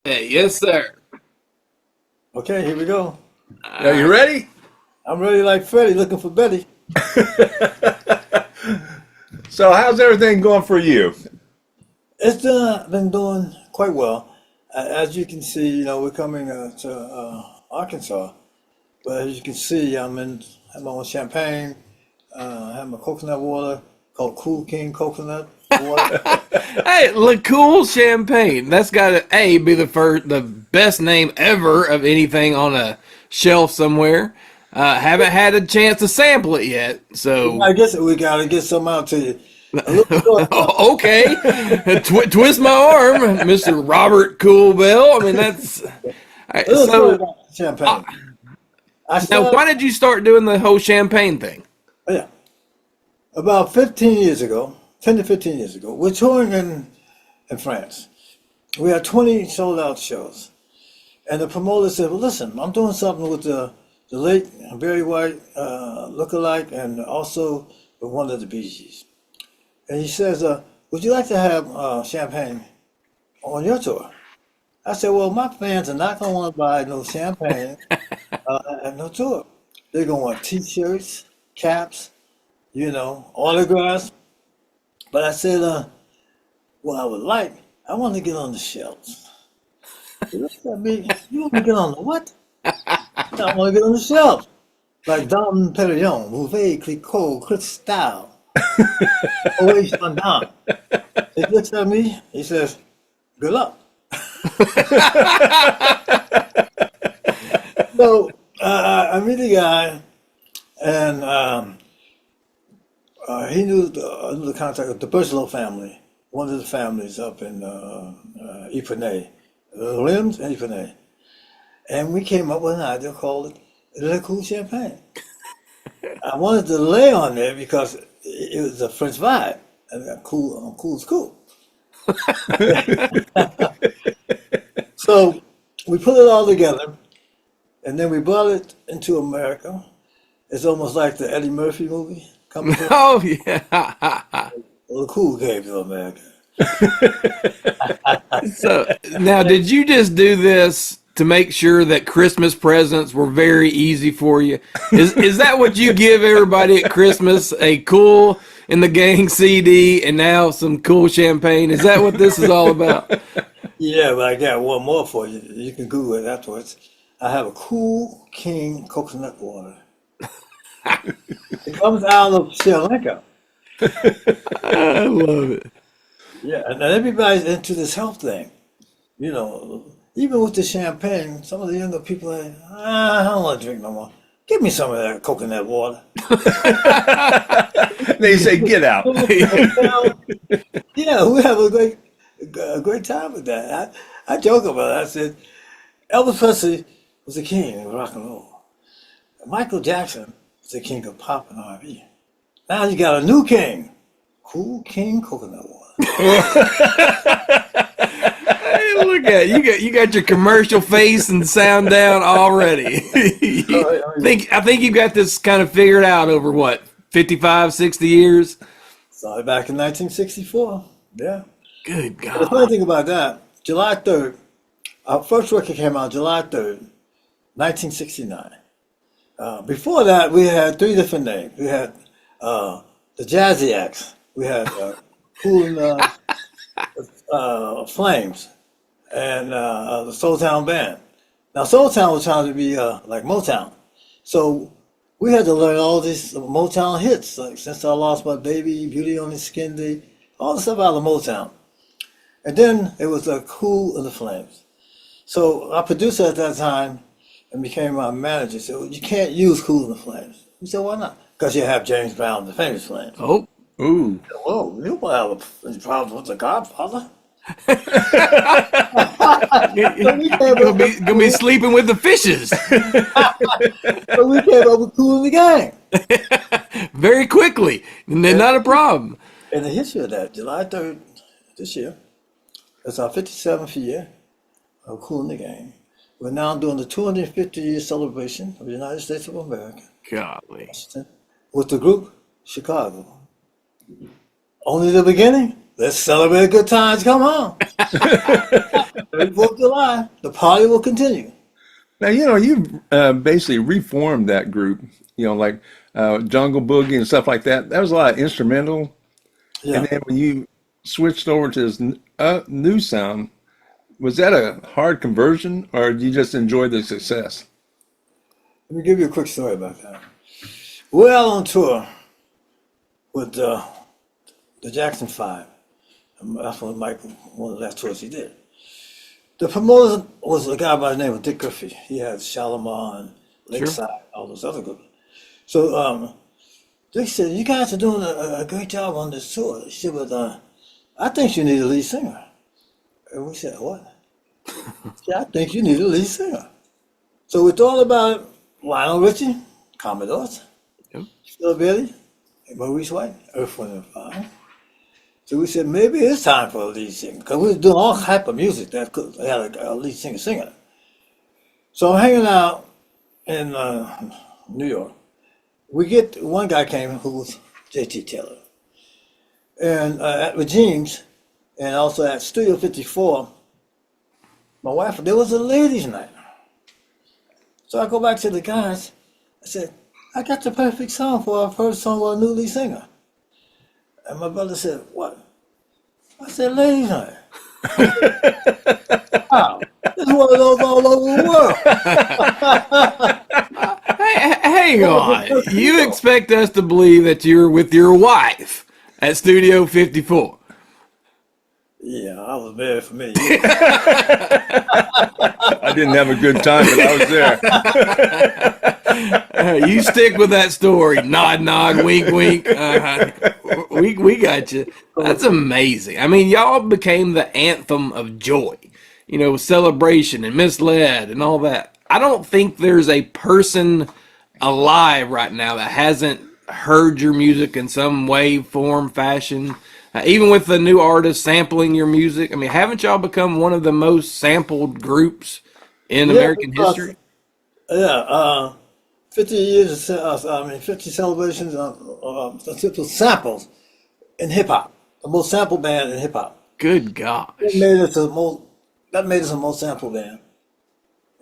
Hey, yes, sir. Okay, here we go. All Are you right. ready? I'm really like Freddie looking for Betty. So, how's everything going for you? It's been doing quite well. As you can see, we're coming to Arkansas. But as you can see, have my own champagne, have my coconut water called Kool King Coconut Water. Hey, Kool champagne. That's got to be the best name ever of anything on a shelf somewhere. Haven't had a chance to sample it yet, so I guess we gotta get some out to you. A little short though. okay. Twist my arm, Mister Robert Cool Bell. I mean that's all A right, little story so. about Uh, champagne. I Now, started, why did you start doing the whole champagne thing? oh, yeah, about 15 years ago, 10 to 15 years ago. We're touring in France. We had 20 sold out shows. And the promoter said, well, listen, I'm doing something with the late Barry White look-alike and also with one of the Bee Gees. And he says, would you like to have champagne on your tour? I said, well, my fans are not going to want to buy no champagne at no tour. They're going to want T-shirts, caps, autographs. But I said, what I would like, I want to get on the shelves. He looked at me, you want to get on the what? I want to get on the shelves. Like Dom Perignon, Bouvet, Clicquot, Cristal, Orange Fondant. He looks at me, he says, good luck. So I meet the guy, and he knew the contact of the Bergelot family, one of the families up in Ypernay, Limbs and Ypernay. And we came up with an idea called it Le Cool Champagne. I wanted to lay on there because it was a French vibe. And cool's cool. So we put it all together, and then we brought it into America. It's almost like the Eddie Murphy movie coming to Oh yeah. the cool came to America. So now, did you just do this to make sure that Christmas presents were very easy for you? Is that what you give everybody at Christmas? A Kool in the Gang CD and now some Kool champagne? Is that what this is all about? Yeah, but I got one more for you. You can Google it afterwards. I have a Kool King coconut water. It comes out of Sri Lanka. I love it. Yeah, and everybody's into this health thing. Even with the champagne, some of the younger people are, I don't want to drink no more. Give me some of that coconut water. They say, get out. Yeah, we have a great time with that. I joke about it. I said, Elvis Presley was the king of rock and roll. Michael Jackson was the king of pop and R&B. Now you got a new king, Kool King Coconut Water. Hey, look at you got your commercial face and sound down already. I think you got this kind of figured out over what 55, 60 years. Started back in 1964. Yeah. Good But the funny God. thing about that, July 3rd, our first record came out July 3rd, 1969. Before that, we had three different names. We had the Jazzy Acts. We had Kool and Flames and the Soul Town Band. Now, Soul Town was trying to be like Motown. So we had to learn all these Motown hits, like Since I Lost My Baby, Beauty on the Skin Day, all the stuff out of Motown. And then it was Kool and the Flames. So our producer at that time and became my manager said, well, you can't use Kool and the Flames. We said, why not? Because you have James Brown, the famous Flames. Oh, Ooh. Whoa, you don't have any problem with the Godfather? So we came gonna up with gonna be sleeping with the fishes so we came up with Kool and the Gang. very quickly. And they're not a problem. And the history of that, July 3rd this year, it's our 57th year of Kool and the Gang. We're now doing the 250-year celebration of the United States of America, Golly. Washington, with the group Chicago. Only the beginning. Let's celebrate good times. Come on. 4th of July, the party will continue. Now, you basically reformed that group, like Jungle Boogie and stuff like that. That was a lot of instrumental. And Yeah. then when you switched over to this new sound, was that a hard conversion or did you just enjoy the success? Let me give you a quick story about that. We're out on tour with the Jackson Five. That's one of the last tours he did. The promoter was a guy by the name of Dick Griffey. He had Shalimar and Lakeside, all those other groups. So Dick said, "You guys are doing a great job on this tour." He said, "But I think you need a lead singer." And we said, "What?" "Yeah, I think you need a lead singer." So we thought about Lionel Richie, Commodores, Yep. Phil Bailey, Maurice White, Earth, Wind and Fire. So we said maybe it's time for a lead singer because we were doing all type of music that could have a lead singer singing. So I'm hanging out in New York. We get one guy came who was J.T. Taylor, and at Regimes, and also at Studio 54. My wife, there was a ladies' night. So I go back to the guys. I said, "I got the perfect song for our first song with a new lead singer." And my brother said, "What?" I said, "Ladies' night." Wow, there's one of those all over the world. Hey, hang on. You expect us to believe that you're with your wife at Studio 54? Yeah, I was married for many years. I didn't have a good time, but I was there. You stick with that story. Nod, nod, wink, wink. We got you. That's amazing. I mean, y'all became the anthem of joy. Celebration and misled and all that. I don't think there's a person alive right now that hasn't heard your music in some way, form, fashion. Even with the new artists sampling your music, I mean, haven't y'all become one of the most sampled groups in Yeah, American because, history? yeah, 50 years, 50 celebrations simple samples in hip hop. The most sampled band in hip hop. Good gosh. That made us the most sampled band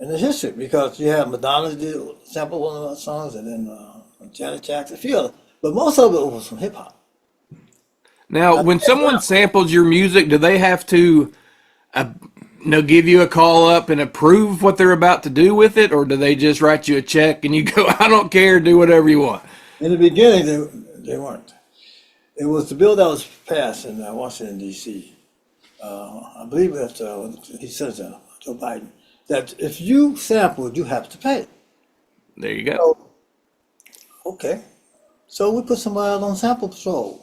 in the history because you have Madonna did sample one of our songs, and then Janet Jackson, a few others, but most of it was from hip hop. Now, when someone samples your music, do they have to give you a call up and approve what they're about to do with it, or do they just write you a check and you go, "I don't care, do whatever you want"? In the beginning, they weren't. It was the bill that was passed in Washington, D.C. I believe that he says Joe Biden, that if you sampled, you have to pay. There you go. So, okay. So we put somebody out on sample patrol.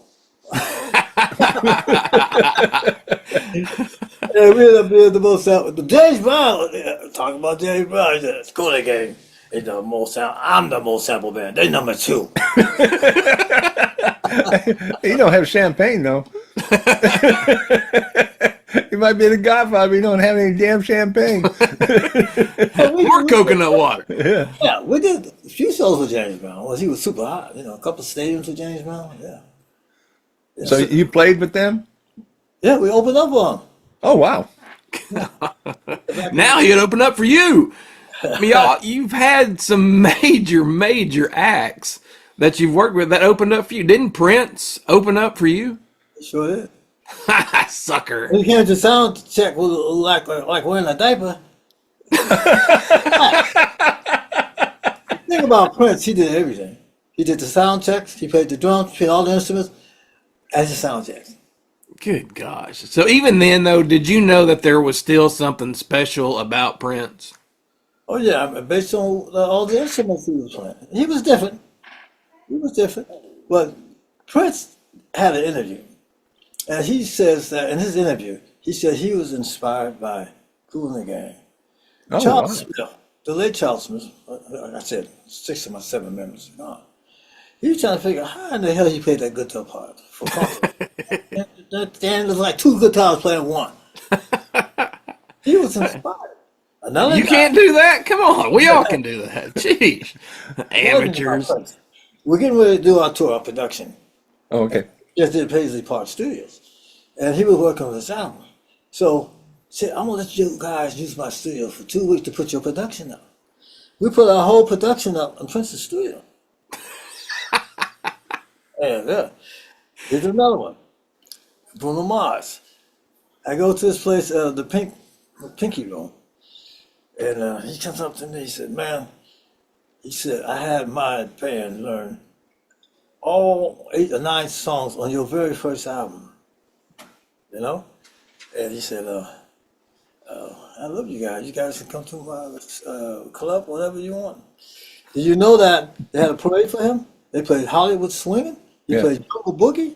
Yeah, we ended up being the most sample. James Brown, talking about James Brown, he said, "School game is the most sample. I'm the most sample band. They number 2. You don't have champagne, though. You might be the Godfather, but you don't have any damn champagne. Or coconut water. Yeah, we did a few shows with James Brown. Well, he was super hot. A couple of stadiums with James Brown. Yeah. So you played with them? Yeah, we opened up on him. Oh, wow. Now he'd open up for you. I mean, y'all, you've had some major acts that you've worked with that opened up for you. Didn't Prince open up for you? Sure did. Sucker. When he came to sound check with like wearing a diaper. The thing about Prince, he did everything. He did the sound checks. He played the drums, played all the instruments as the sound checks. Good gosh. So even then, though, did you know that there was still something special about Prince? Oh yeah, based on all the instruments he was playing, he was different. But Prince had an interview, and he says that in his interview, he said he was inspired by Kool and the Gang. Oh, Charles wow. Smith, the late Charles Smith, like I said, 6 of my 7 members are gone. He was trying to figure out how in the hell he played that guitar part for comfort. And it was like 2 guitars playing one. He was inspired. Another You guy, can't do that? Come on. We all can do that. Jeez. Amateurs. We're getting ready to do our tour, our production. Oh, okay. Just did Paisley Park Studios. And he was working on this album. So said, I'm gonna let you guys use my studio for 2 weeks to put your production up. We put our whole production up in Prince's studio. And here's another one. Bruno Mars. I go to this place, the Pinky Room, and he comes up to me. He said, "Man," he said, "I had my band learn all 8 or 9 songs on your very first album, you know." And he said, "I love you guys. You guys can come to my club, whatever you want." Did you know that they had a parade for him? They played Hollywood Swinging. He Yeah. played Jungle Boogie,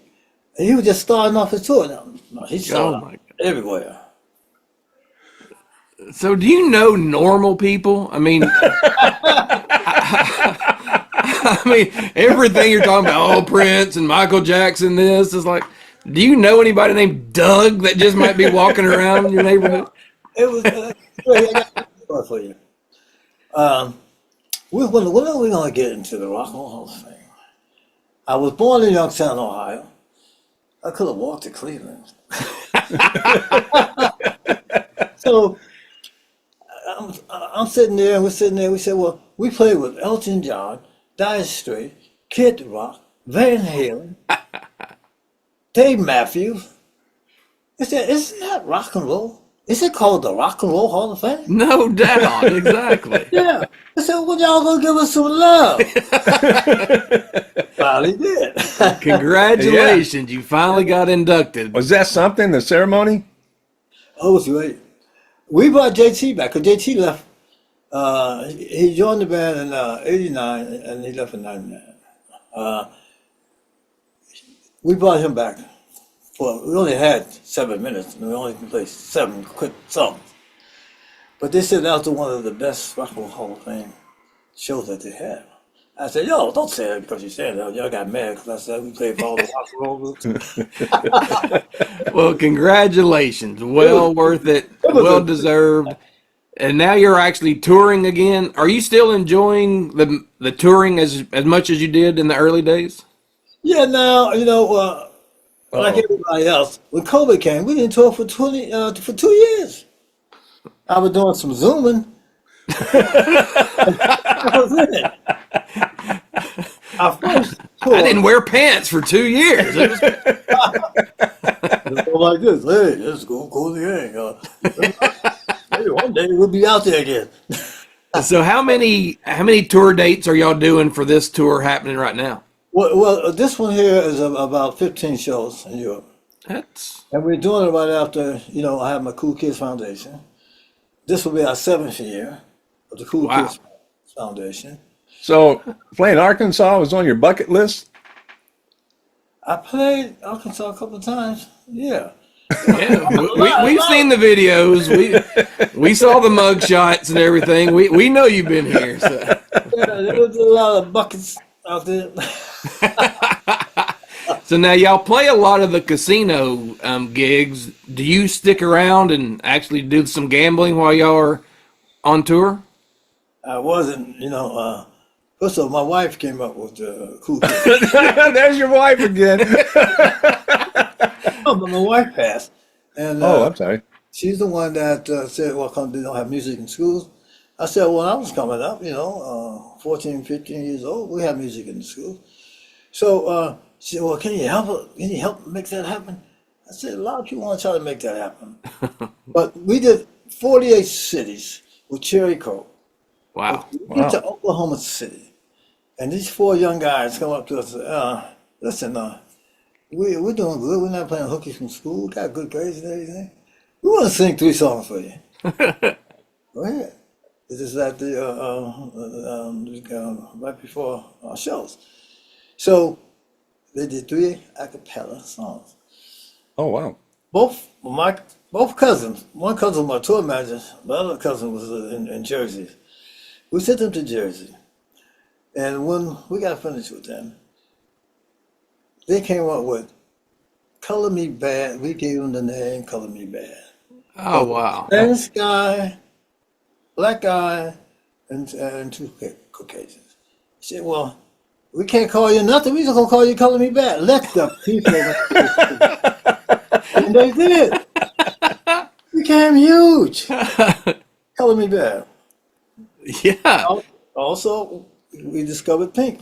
and he was just starting off his tour. Now he's Oh sold my out everywhere. So do you know normal people? I mean, I mean, everything you're talking about, oh, Prince and Michael Jackson, this is like, do you know anybody named Doug that just might be walking around your neighborhood? It was. Wait, I got a story for you. When are we gonna get into the Rock and Roll Hall of Fame? I was born in Youngstown, Ohio. I could have walked to Cleveland. So I'm sitting there, and we're sitting there. We said, well, we played with Elton John, Dire Straits, Kid Rock, Van Halen, Dave Matthews. I said, isn't that rock and roll? Is it called the Rock and Roll Hall of Fame? No doubt, exactly. Yeah. I said, well, y'all gonna give us some love. Finally did. Congratulations, you finally got inducted. Was that something, the ceremony? Oh, it was great. We brought JT back, because JT left. He joined the band in '89, and he left in '99. We brought him back. Well, we only had 7 minutes, and we only played 7 quick songs. But they said that was one of the best Rock and Roll Hall of Fame shows that they had. I said, yo, don't say that because you said that. Y'all got mad because I said we played for all the rock and roll groups. Well, congratulations. Well worth it. Well deserved. And now you're actually touring again. Are you still enjoying the touring as much as you did in the early days? Yeah, now, like everybody else, when COVID came, we didn't tour for 2 years. I was doing some Zooming. That was it. Our first tour, I didn't wear pants for 2 years. It was- just go like this. Hey, let's go the gang. Maybe one day we'll be out there again. So how many tour dates are y'all doing for this tour happening right now? Well, this one here is about 15 shows in Europe. That's And we're doing it right after, I have my Cool Kids Foundation. This will be our 7th year of the Cool Wow. Kids Foundation. So playing Arkansas was on your bucket list? I played Arkansas a couple of times. Yeah. yeah. We've seen the videos. We saw the mug shots and everything. We know you've been here. So. Yeah, there was a lot of buckets out there. So now y'all play a lot of the casino gigs. Do you stick around and actually do some gambling while y'all are on tour? I wasn't, first of all, my wife came up with the Cool Kids. There's your wife again. Oh, but my wife passed. And I'm sorry. she's the one that said, well, come, they don't have music in schools. I said, well, I was coming up, 14, 15 years old. We have music in the school. So she said, well, can you help make that happen? I said, a lot of people want to try to make that happen. But we did 48 cities with Cherry Coke. Wow. We went to Oklahoma City. And these 4 young guys come up to us and say, listen, we're doing good. We're not playing hooky from school. We got good grades and everything. We want to sing 3 songs for you. Go ahead. This is at the right before our shows. So they did 3 a cappella songs. Oh, wow. Both cousins. One cousin was my tour manager. The other cousin was in Jersey. We sent them to Jersey, and when we got finished with them, they came up with "Color Me Bad." We gave them the name "Color Me Bad." Oh wow. Spanish guy, black guy, and 2 Caucasians. I said, well, we can't call you nothing. We just gonna call you "Color Me Bad." Let the people know. And they did. We became huge. Color Me Bad. Yeah. Also, we discovered Pink.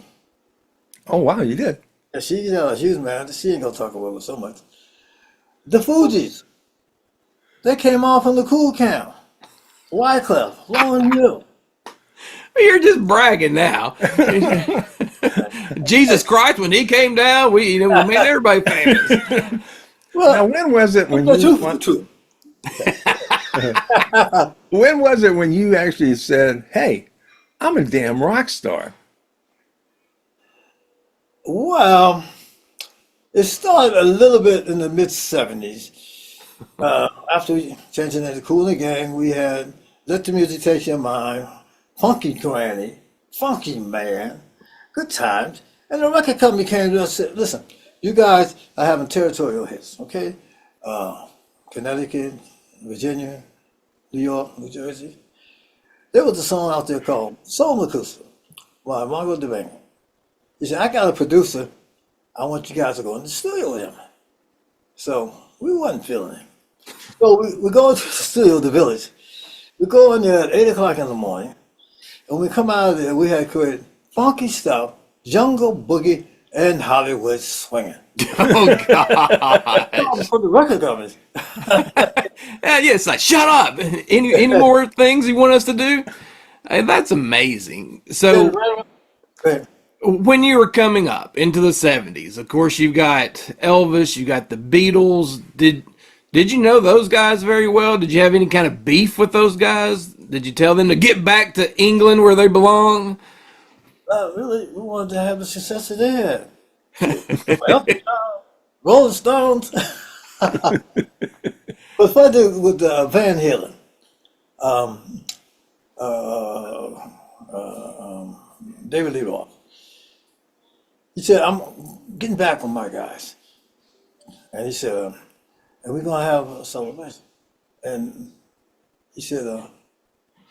Oh wow, you did. And she was mad. She ain't gonna talk about it so much. The Fugees. They came off from the Kool Camp. Wyclef, Lauryn Hill. You're just bragging now. Jesus Christ, when he came down, we made everybody famous. Now, Well, when was it when the truth you is the truth. when was it when you actually said, "Hey, I'm a damn rock star"? Well, it started a little bit in the mid '70s. After changing into Kool and the Gang, we had Let the Music Take Your Mind, Funky Granny, Funky Man, Good Times. And the record company came to us and said, listen, you guys are having territorial hits, okay? Connecticut, Virginia, New York, New Jersey. There was a song out there called Soul Acoustic by Margo DeVane. He said, I got a producer. I want you guys to go in the studio with him. So we wasn't feeling it. So we go to the studio, the Village. We go in there at 8 o'clock in the morning. And when we come out of there, we had created funky stuff, jungle boogie, and Hollywood swinging. Oh God! For the record companies. Yeah, it's like shut up. Any more things you want us to do? Hey, that's amazing. So when you were coming up into the '70s, of course you've got Elvis, you got the Beatles. Did you know those guys very well? Did you have any kind of beef with those guys? Did you tell them to get back to England where they belong? Really, we wanted to have the success that they had. Well, Rolling Stones. But funny with Van Halen, David Lee Roth. He said, I'm getting back with my guys. And he said, and we're going to have a celebration. And he said,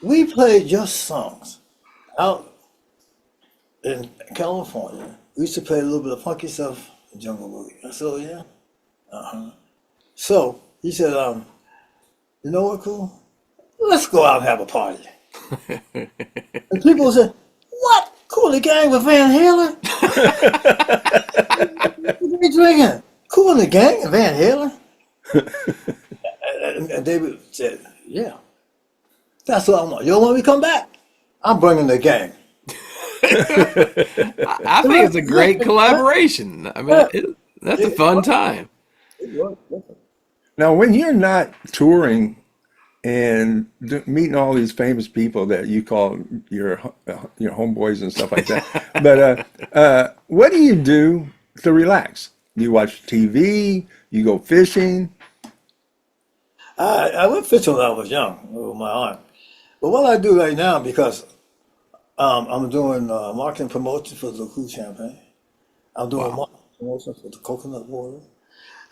we played your songs out in California. We used to play a little bit of funky stuff in Jungle Boogie. I said, oh, yeah? Uh-huh. So he said, you know what, Kool? Let's go out and have a party. And people said, what? Kool the Gang with Van Halen? What are you drinking? Kool the Gang and Van Halen? And David said, yeah. That's what I want. You don't want me to come back? I'm bringing the gang. I think it's a great collaboration. I mean, that's a fun time. Now, when you're not touring and meeting all these famous people that you call your homeboys and stuff like that, but what do you do to relax? You watch TV? You go fishing? I went fishing when I was young with my aunt. But what I do right now, because I'm doing marketing promotion for the Kool champagne. I'm doing marketing promotion for the coconut water.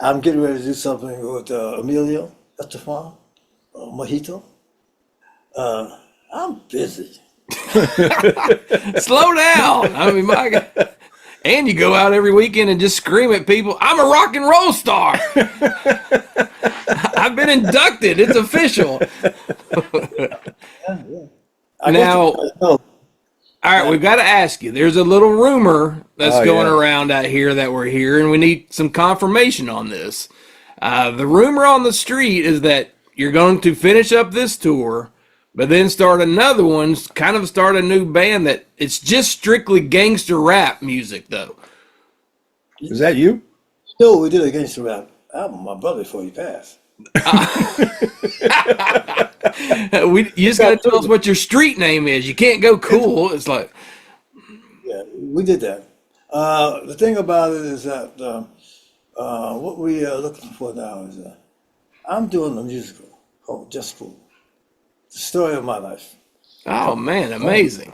I'm getting ready to do something with Emilio at the farm, Mojito. I'm busy. Slow down. I mean, my God. And you go out every weekend and just scream at people, I'm a rock and roll star. I've been inducted. It's official. Now, all right, we've got to ask you. There's a little rumor that's going around out here that we're hearing, and we need some confirmation on this. The rumor on the street is that you're going to finish up this tour, but then start another one, kind of start a new band that it's just strictly gangster rap music, though. Is that you? No, we did a gangster rap album, my brother, before he passed. You just got to tell us what your street name is. You can't go Kool. It's like, yeah, we did that. The thing about it is that what we are looking for now is I'm doing a musical called Just Kool. The story of my life. oh man, amazing.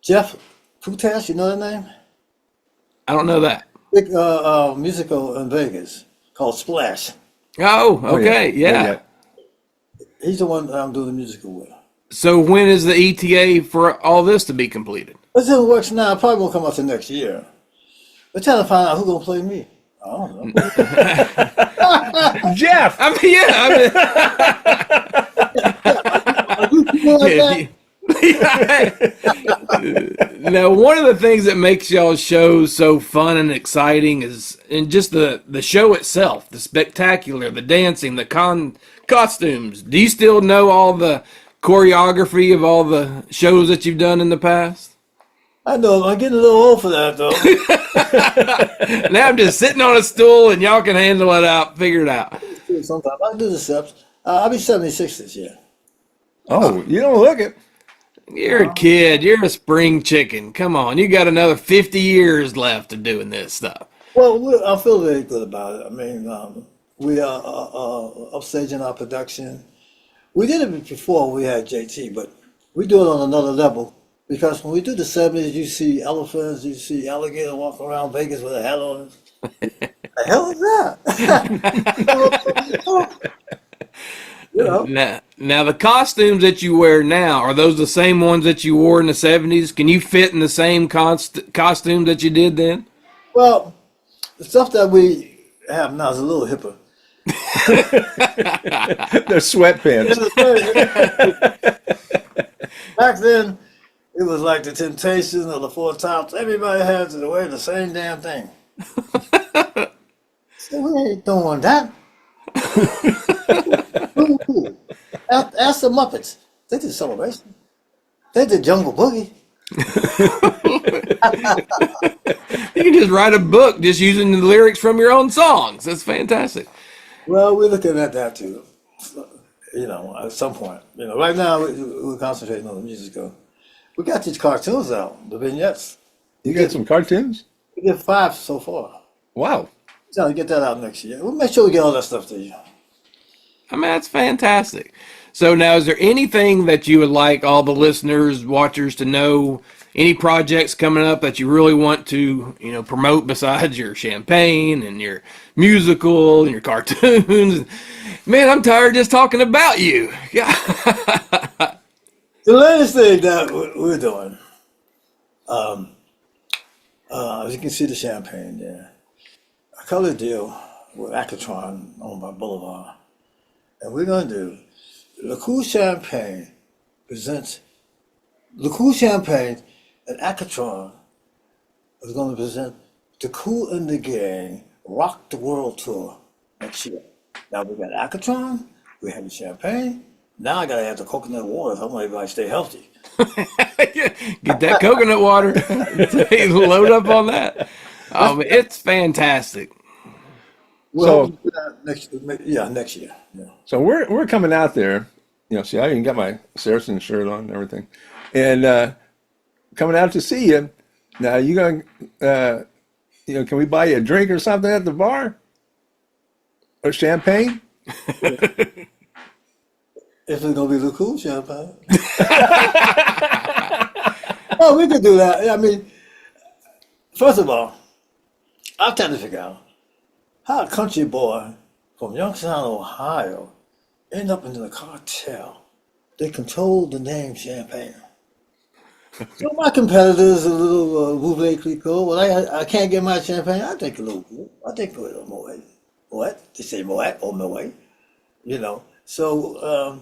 Jeff Kutash, you know that name? I don't know that. Big musical in Vegas called Splash. Oh, okay, yeah. He's the one that I'm doing the musical with. So when is the ETA for all this to be completed? It's in the works now. It probably won't come out till next year. We're trying to find out who's going to play me. I don't know. Jeff. I mean, yeah. Are you cool like that? Now, one of the things that makes y'all's shows so fun and exciting is and just the show itself, the spectacular, the dancing, the costumes. Do you still know all the choreography of all the shows that you've done in the past? I know. I'm getting a little old for that, though. Now I'm just sitting on a stool and y'all can handle it out, figure it out. Sometimes I do the steps. I'll be 76 this year. Oh, you don't look it. You're a kid. You're a spring chicken. Come on. You got another 50 years left of doing this stuff. Well, I feel very good about it. I mean, we are upstaging our production. We did it before we had JT, but we do it on another level because when we do the 70s, you see elephants, you see alligator walking around Vegas with a hat on. The hell is that? You know, Now, the costumes that you wear now, are those the same ones that you wore in the 70s? Can you fit in the same costume that you did then? well, the stuff that we have now is a little hipper. They're sweatpants. Back then, it was like the Temptations or the Four Tops. Everybody had to wear the same damn thing. So we ain't doing that. Ooh. Ask the Muppets. They did Celebration. They did Jungle Boogie. You can just write a book just using the lyrics from your own songs. That's fantastic. Well, we're looking at that too. You know, at some point. You know, right now we're concentrating on the musical. We got these cartoons out, the vignettes. You got some cartoons? We did 5 so far. Wow. So get that out next year. We'll make sure we get all that stuff to you. I mean, that's fantastic. So now, is there anything that you would like all the listeners, watchers to know? Any projects coming up that you really want to, promote besides your champagne and your musical and your cartoons? Man, I'm tired just talking about you. The latest thing that we're doing, as you can see the champagne there, a color deal with Acatron owned by Boulevard. And we're going to do Le Kool Champagne presents Le Kool Champagne and Acatron is going to present the Kool and the Gang Rock the World Tour next year. Now we got Acatron, we have the champagne. Now I got to have the coconut water so I want everybody to stay healthy. Get that coconut water. Load up on that. It's fantastic. Well, next year. Yeah. So we're coming out there. See, I even got my Saracen shirt on and everything, and coming out to see you. Now you going? Can we buy you a drink or something at the bar? Or champagne? If it's gonna be the cool champagne. Oh, we could do that. I mean, first of all, I'm trying to figure out how a country boy from Youngstown, Ohio, end up in the cartel. They control the name Champagne. So my competitors a little Voulez Clicquot. Well, I can't get my champagne. I drink a little. I drink a little Moet. What? They say Moet or Moet. So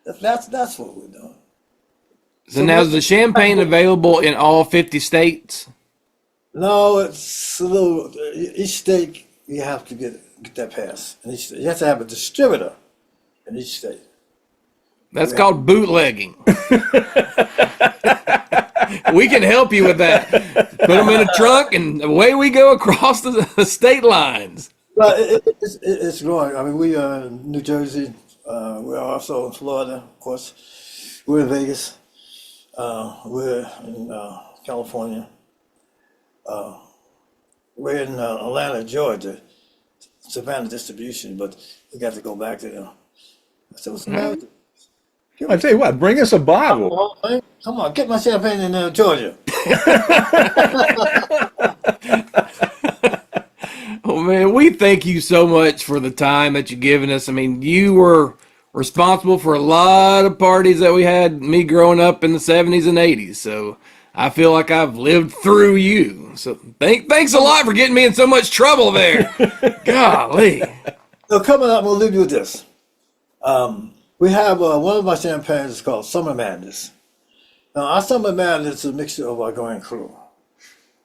that's what we're doing. So now, is the champagne available in all 50 states? No, it's a little. Each state you have to get that pass. And you have to have a distributor in each state. That's called bootlegging. We can help you with that. Put them in a trunk, and away we go across the state lines. Well, it's growing. I mean, we are in New Jersey. We're also in Florida, of course. We're in Vegas. We're in California. We're in Atlanta, Georgia. Savannah distribution, but we got to go back to them. So what's the matter with you? I tell you what, bring us a bottle. Come on, get my champagne in Georgia. Oh, man, we thank you so much for the time that you've given us. I mean, you were responsible for a lot of parties that we had, me growing up in the 70s and 80s. So I feel like I've lived through you. So thanks a lot for getting me in so much trouble there. Golly. So coming up, we'll leave you with this. We have one of my champagnes is called Summer Madness. Now, our Summer Madness is a mixture of our going crew.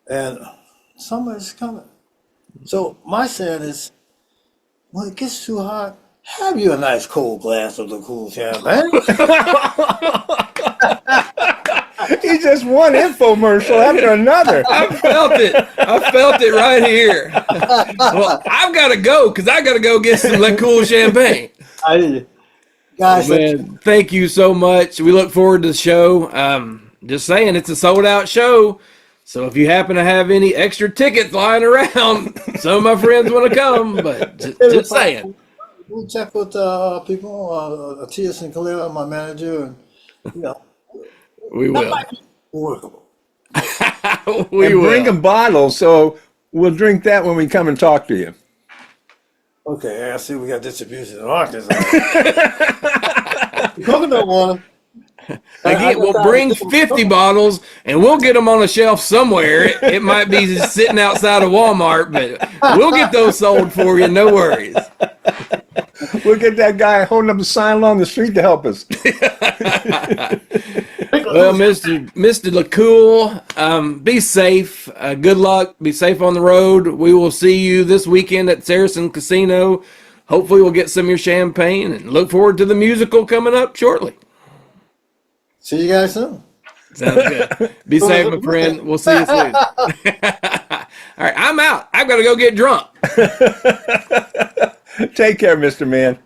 And summer is coming. So my saying is, when it gets too hot, have you a nice cold glass of the Kool champagne. He's just one infomercial after another. I felt it. I felt it right here. Well, I've got to go because I got to go get some Kool champagne. I did. Guys, Man, thank you so much. We look forward to the show. Just saying, it's a sold out show. So if you happen to have any extra tickets lying around, some of my friends want to come. But just saying. We'll check with people, T.S. and Khalil, my manager, and We will. workable. We And will. bring a bottle, so we'll drink that when we come and talk to you. Okay, I see we got distribution in Arkansas. Coconut water. Again, we'll bring 50 bottles and we'll get them on a shelf somewhere. It might be sitting outside of Walmart, but we'll get those sold for you. No worries. We'll get that guy holding up a sign along the street to help us. Well, Mr. Kool, be safe. Good luck. Be safe on the road. We will see you this weekend at Saracen Casino. Hopefully, we'll get some of your champagne and look forward to the musical coming up shortly. See you guys soon. Sounds good. Be safe, my friend. We'll see you soon. All right, I'm out. I've got to go get drunk. Take care, Mr. Man.